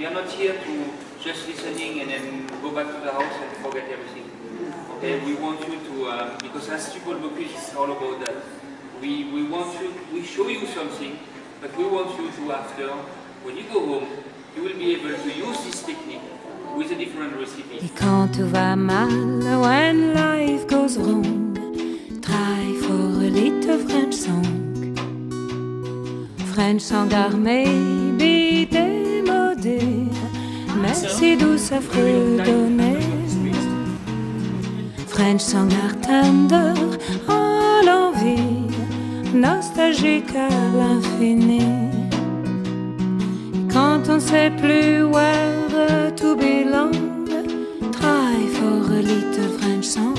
We are not here to just listening and then go back to the house and forget everything. Okay, we want you to, because as Paul Bocuse is all about that. We want you, we show you something, but we want you to, after, when you go home, you will be able to use this technique with a different recipe. Et quand tout va mal, when life goes wrong, try for a little French song. French song are maybe démodé, mais si douce à fredonner. French song are tender, à l'envie, nostalgique à l'infini. Quand on sait plus where to belong, try for a little French song.